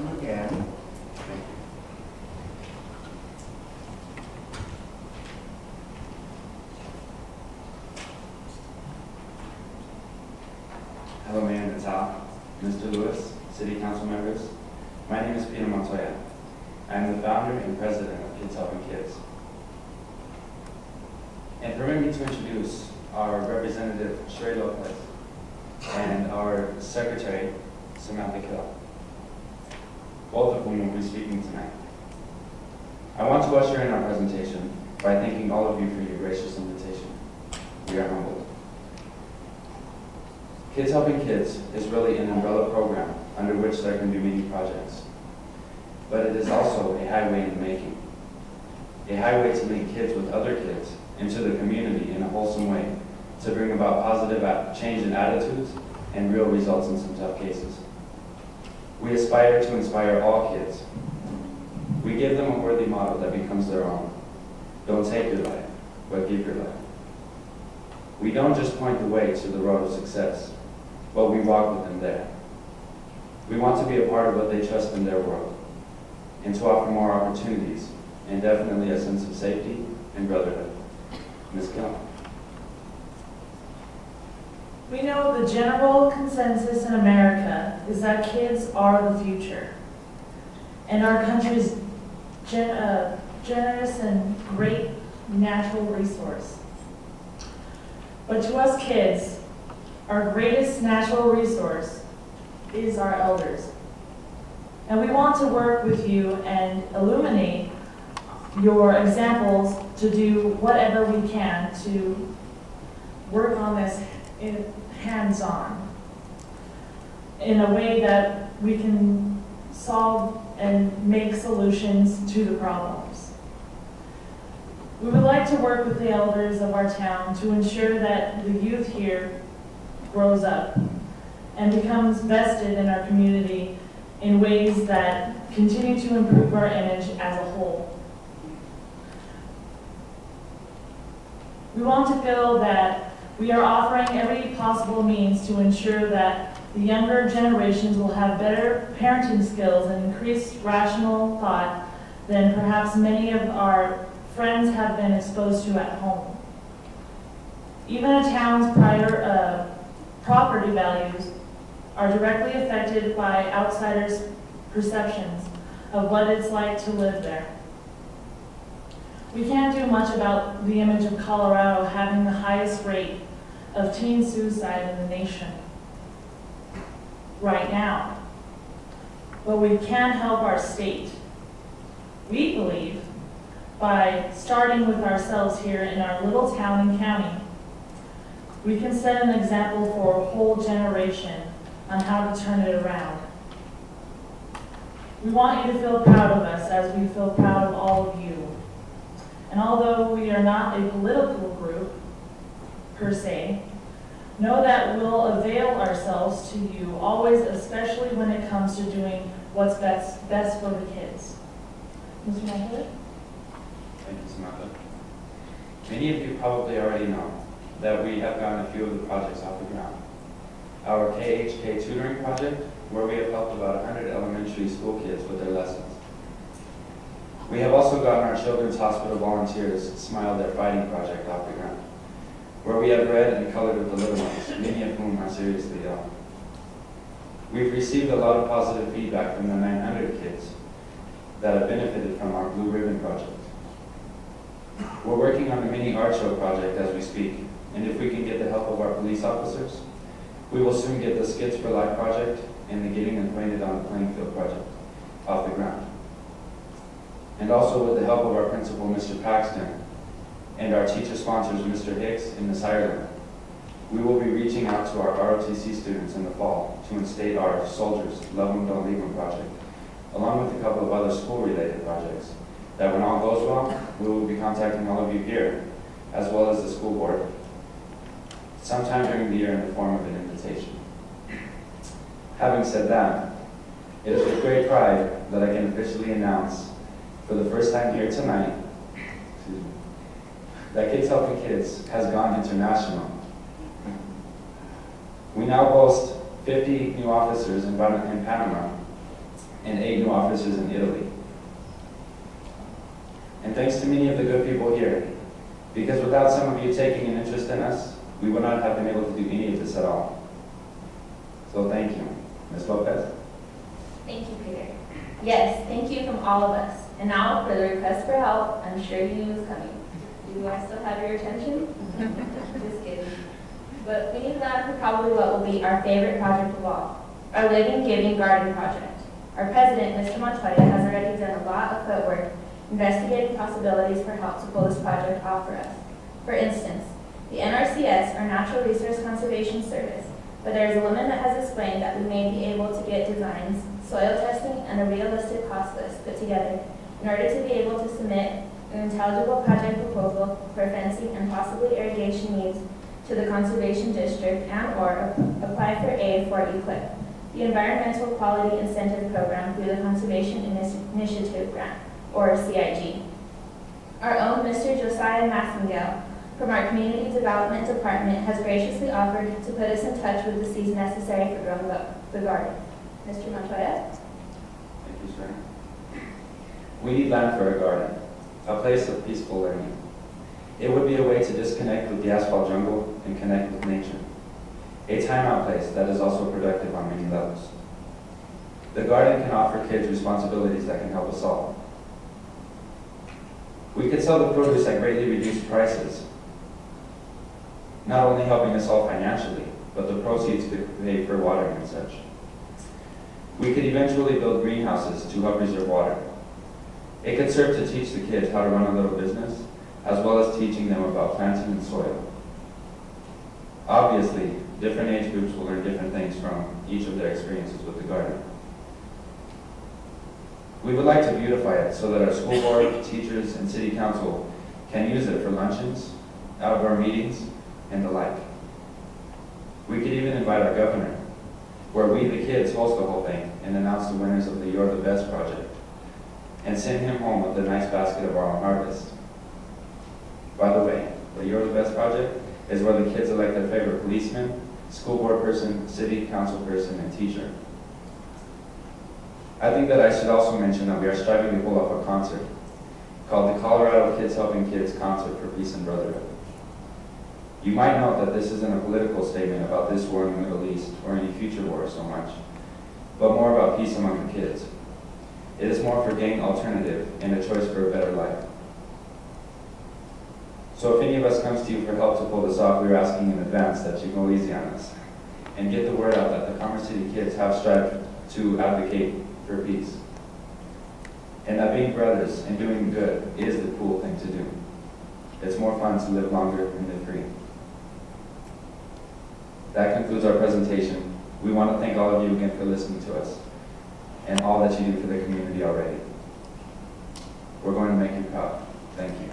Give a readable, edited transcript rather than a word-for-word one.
Welcome again. Hello, Mayor Natal, Mr. Lewis, City Council members. My name is Peter Montoya. I am the founder and president of Kids Helping Kids. And permit me to introduce our representative, Sherry Lopez, and our secretary, Samantha Kill, both of whom will be speaking tonight. I want to usher in our presentation by thanking all of you for your gracious invitation. We are humbled. Kids Helping Kids is really an umbrella program under which there can be many projects. But it is also a highway in the making. A highway to link kids with other kids into the community in a wholesome way to bring about positive change in attitudes and real results in some tough cases. We aspire to inspire all kids. We give them a worthy model that becomes their own. Don't take your life, but give your life. We don't just point the way to the road of success, but we walk with them there. We want to be a part of what they trust in their world, and to offer more opportunities, and definitely a sense of safety and brotherhood. Ms. Gill. We know the general consensus in America is that kids are the future, and our country's generous and great natural resource. But to us kids, our greatest natural resource is our elders. And we want to work with you and illuminate your examples to do whatever we can to work on this hands-on in a way that we can solve and make solutions to the problems. We would like to work with the elders of our town to ensure that the youth here grows up and becomes vested in our community in ways that continue to improve our image as a whole. We want to feel that we are offering every possible means to ensure that the younger generations will have better parenting skills and increased rational thought than perhaps many of our friends have been exposed to at home. Even a town's property values are directly affected by outsiders' perceptions of what it's like to live there. We can't do much about the image of Colorado having the highest rate of teen suicide in the nation right now, but we can help our state. We believe by starting with ourselves here in our little town and county, we can set an example for a whole generation on how to turn it around. We want you to feel proud of us as we feel proud of all of you. And although we are not a political group, per se, know that we'll avail ourselves to you always, especially when it comes to doing what's best for the kids. Mr. Montoya? Thank you, Samantha. Many of you probably already know that we have gotten a few of the projects off the ground. Our KHK tutoring project, where we have helped about 100 elementary school kids with their lessons. We have also gotten our Children's Hospital Volunteers Smile They're Fighting project off the ground, where we have read and colored with the little ones, many of whom are seriously ill. We've received a lot of positive feedback from the 900 kids that have benefited from our Blue Ribbon project. We're working on the mini art show project as we speak, and if we can get the help of our police officers, we will soon get the Skits for Life project and the Getting Acquainted on the Playing Field project off the ground. And also with the help of our principal, Mr. Paxton, and our teacher sponsors, Mr. Hicks and Ms. Ireland, we will be reaching out to our ROTC students in the fall to instate our Soldiers, Love 'em, Don't Leave 'em project, along with a couple of other school-related projects, that when all goes well, we will be contacting all of you here, as well as the school board, sometime during the year in the form of an invitation. Having said that, it is with great pride that I can officially announce, for the first time here tonight, that Kids Helping Kids has gone international. We now boast 50 new officers in Panama, and 8 new offices in Italy. And thanks to many of the good people here, because without some of you taking an interest in us, we would not have been able to do any of this at all. So thank you. Ms. Lopez? Thank you, Peter. Yes, thank you from all of us. And now for the request for help, I'm sure you knew was coming. Do I still have your attention? Just kidding. But we need that for probably what will be our favorite project of all, our Living Giving Garden project. Our president, Mr. Montoya, has already done a lot of footwork investigating possibilities for help to pull this project off for us. For instance, the NRCS, our Natural Resource Conservation Service, but there is a woman that has explained that we may be able to get designs, soil testing, and a realistic cost list put together in order to be able to submit an intelligible project proposal for fencing and possibly irrigation needs to the Conservation District and/or apply for aid for EQUIP, the Environmental Quality Incentive Program through the Conservation Initiative Grant, or CIG. Our own Mr. Josiah Massengale from our Community Development Department has graciously offered to put us in touch with the seeds necessary for growing the garden. Mr. Montoya? Thank you, sir. We need land for a garden, a place of peaceful learning. It would be a way to disconnect with the asphalt jungle and connect with nature. A timeout place that is also productive on many levels. The garden can offer kids responsibilities that can help us all. We could sell the produce at greatly reduced prices, not only helping us all financially, but the proceeds could pay for watering and such. We could eventually build greenhouses to help reserve water. It could serve to teach the kids how to run a little business, as well as teaching them about planting and soil. Obviously, different age groups will learn different things from each of their experiences with the garden. We would like to beautify it so that our school board, teachers, and city council can use it for luncheons, outdoor meetings, and the like. We could even invite our governor, where we, the kids, host the whole thing and announce the winners of the You're the Best project, and send him home with a nice basket of our own harvest. By the way, the You're the Best project is where the kids elect their favorite policeman, school board person, city council person, and teacher. I think that I should also mention that we are striving to pull off a concert called the Colorado Kids Helping Kids Concert for Peace and Brotherhood. You might note that this isn't a political statement about this war in the Middle East or any future war so much, but more about peace among the kids. It is more for gang alternative and a choice for a better life. So if any of us comes to you for help to pull this off, we're asking in advance that you go easy on us and get the word out that the Commerce City kids have strived to advocate for peace. And that being brothers and doing good is the cool thing to do. It's more fun to live longer and live free. That concludes our presentation. We want to thank all of you again for listening to us and all that you do for the community already. We're going to make you proud. Thank you.